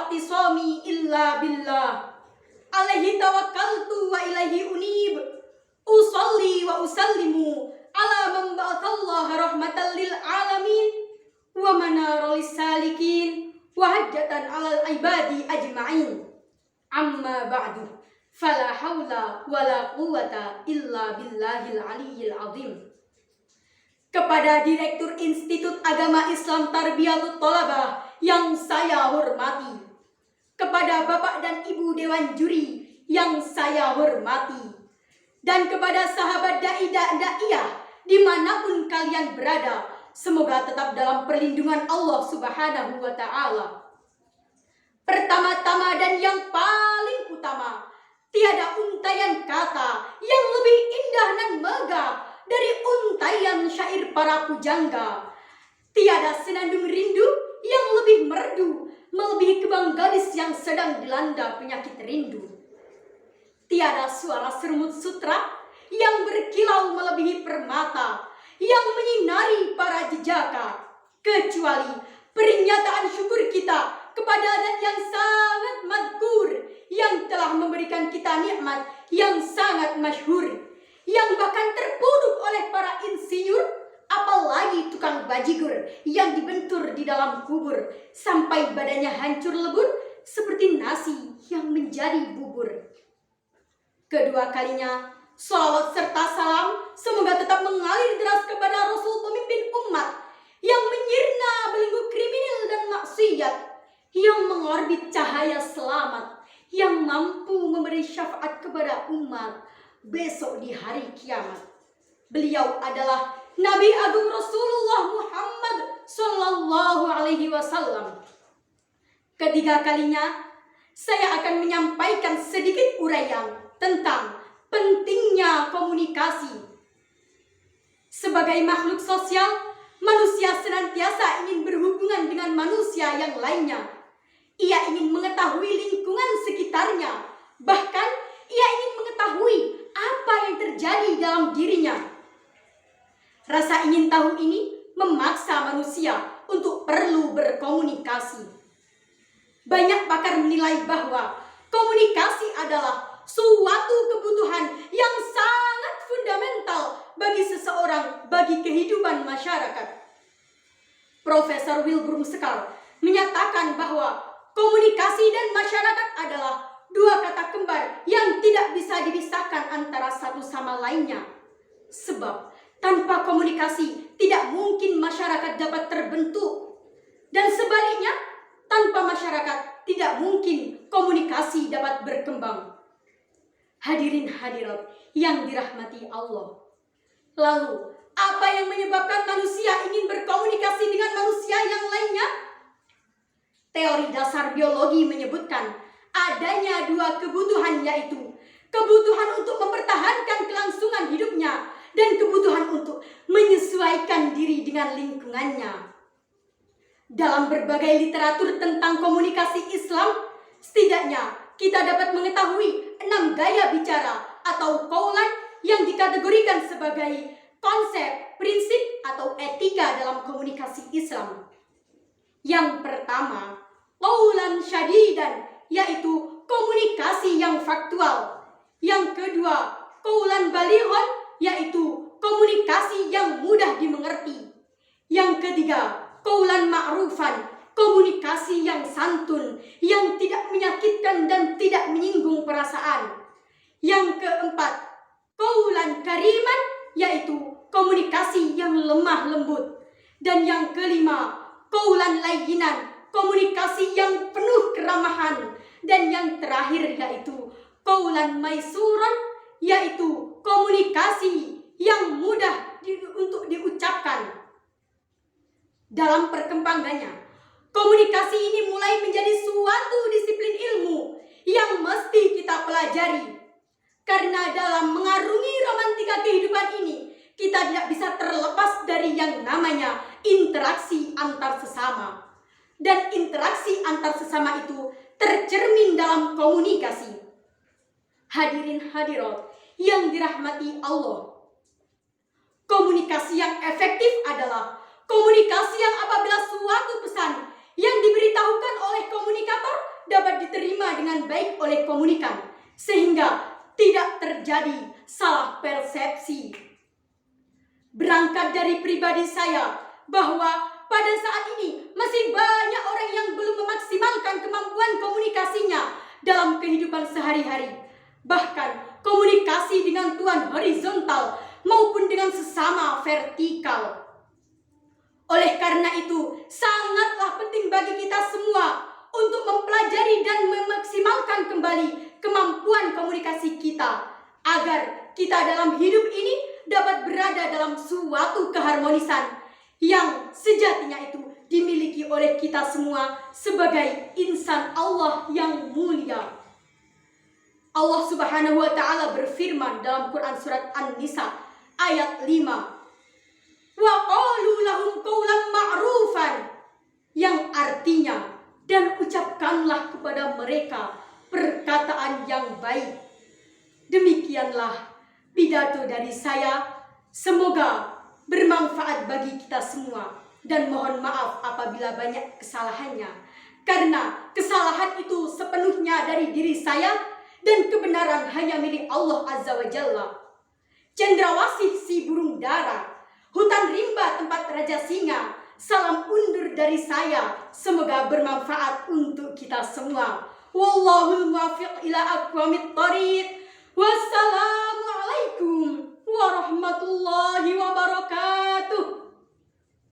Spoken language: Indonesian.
wa'tisami illa billah. Alaihi tawakkaltu wa ilaihi unib. Usalli wa usallimu ala man ba'athallaha rahmatan lil alamin wa manara lis salikin wa hajjatan alal ibadi ajma'in. Amma ba'du. Fala haula wala quwata illa billahil aliyyil azim. Kepada Direktur Institut Agama Islam Tarbiyatut Thalabah yang saya hormati, kepada Bapak dan Ibu Dewan Juri yang saya hormati, dan kepada sahabat da'i dan da'iyah dimanapun kalian berada, semoga tetap dalam perlindungan Allah Subhanahu wa Ta'ala. Pertama-tama dan yang paling utama, tiada untaian kata yang lebih indah dan megah dari untaian syair para pujangga. Tiada senandung rindu yang lebih merdu melebihi kebang gadis yang sedang dilanda penyakit rindu. Tiada suara serumut sutra yang berkilau melebihi permata yang menyinari para jejaka, kecuali pernyataan syukur kita kepada Zat yang sangat madkur, yang telah memberikan kita nikmat yang sangat masyhur, yang bahkan terpuruk oleh para insinyur, apalagi tukang bajigur yang dibentur di dalam kubur sampai badannya hancur lebur seperti nasi yang menjadi bubur. Kedua kalinya, salawat serta salam semoga tetap mengalir deras kepada Rasul pemimpin umat yang menyirna belenggu kriminal dan maksiat, yang mengorbit cahaya selamat, yang mampu memberi syafaat kepada umat besok di hari kiamat. Beliau adalah Nabi Agung Rasulullah Muhammad Sallallahu Alaihi Wasallam. Ketiga kalinya, saya akan menyampaikan sedikit uraian tentang pentingnya komunikasi. Sebagai makhluk sosial, manusia senantiasa ingin berhubungan dengan manusia yang lainnya. Ia ingin mengetahui lingkungan sekitarnya, bahkan ia ingin mengetahui apa yang terjadi dalam dirinya. Rasa ingin tahu ini memaksa manusia untuk perlu berkomunikasi. Banyak pakar menilai bahwa komunikasi adalah suatu kebutuhan yang sangat fundamental bagi seseorang, bagi kehidupan masyarakat. Profesor Wilbur Sekar menyatakan bahwa komunikasi dan masyarakat adalah dua kata kembar yang tidak bisa dipisahkan antara satu sama lainnya. Sebab tanpa komunikasi tidak mungkin masyarakat dapat terbentuk. Dan sebaliknya, tanpa masyarakat tidak mungkin komunikasi dapat berkembang. Hadirin hadirat yang dirahmati Allah. Lalu, apa yang menyebabkan manusia ingin berkomunikasi dengan manusia yang lainnya? Teori dasar biologi menyebutkan adanya dua kebutuhan, yaitu kebutuhan untuk mempertahankan kelangsungan hidupnya dan kebutuhan untuk menyesuaikan diri dengan lingkungannya. Dalam berbagai literatur tentang komunikasi Islam, setidaknya kita dapat mengetahui 6 gaya bicara atau qaulan yang dikategorikan sebagai konsep, prinsip, atau etika dalam komunikasi Islam. Yang pertama, qaulan syadidan, yaitu komunikasi yang faktual. Yang kedua, qaulan balighon, yaitu komunikasi yang mudah dimengerti. Yang ketiga, qaulan ma'rufan, komunikasi yang santun, yang tidak menyakitkan dan tidak menyinggung perasaan. Yang keempat, qaulan kariman, yaitu komunikasi yang lemah lembut. Dan yang kelima, qaulan layyinan, komunikasi yang penuh keramahan. Dan yang terakhir yaitu qaulan maisuran, yaitu komunikasi yang mudah untuk diucapkan. Dalam perkembangannya, komunikasi ini mulai menjadi suatu disiplin ilmu yang mesti kita pelajari. Karena dalam mengarungi romantika kehidupan ini, kita tidak bisa terlepas dari yang namanya interaksi antar sesama. Dan interaksi antar sesama itu tercermin dalam komunikasi. Hadirin hadirat yang dirahmati Allah. Komunikasi yang efektif adalah komunikasi yang apabila suatu pesan yang diberitahukan oleh komunikator dengan baik oleh komunikan, sehingga tidak terjadi salah persepsi. Berangkat dari pribadi saya bahwa pada saat ini masih banyak orang yang belum memaksimalkan kemampuan komunikasinya dalam kehidupan sehari-hari. Bahkan komunikasi dengan Tuhan horizontal maupun dengan sesama vertikal. Oleh karena itu, sangatlah penting bagi kita semua untuk mempelajari dan memaksimalkan kembali kemampuan komunikasi kita, agar kita dalam hidup ini dapat berada dalam suatu keharmonisan yang sejatinya itu dimiliki oleh kita semua sebagai insan Allah yang mulia. Allah Subhanahu wa Ta'ala berfirman dalam Quran surat An-Nisa ayat 5. Wa qalu lahum qawlan ma'rufan, yang artinya, dan ucapkanlah kepada mereka perkataan yang baik. Demikianlah pidato dari saya, semoga bermanfaat bagi kita semua, dan mohon maaf apabila banyak kesalahannya, karena kesalahan itu sepenuhnya dari diri saya dan kebenaran hanya milik Allah Azza wa Jalla. Cendrawasih si burung dara, hutan rimba tempat raja singa, salam undur dari saya, semoga bermanfaat untuk kita semua. Wallahul muwaffiq ila aqwamit thoriq. Wassalamualaikum warahmatullahi wabarakatuh.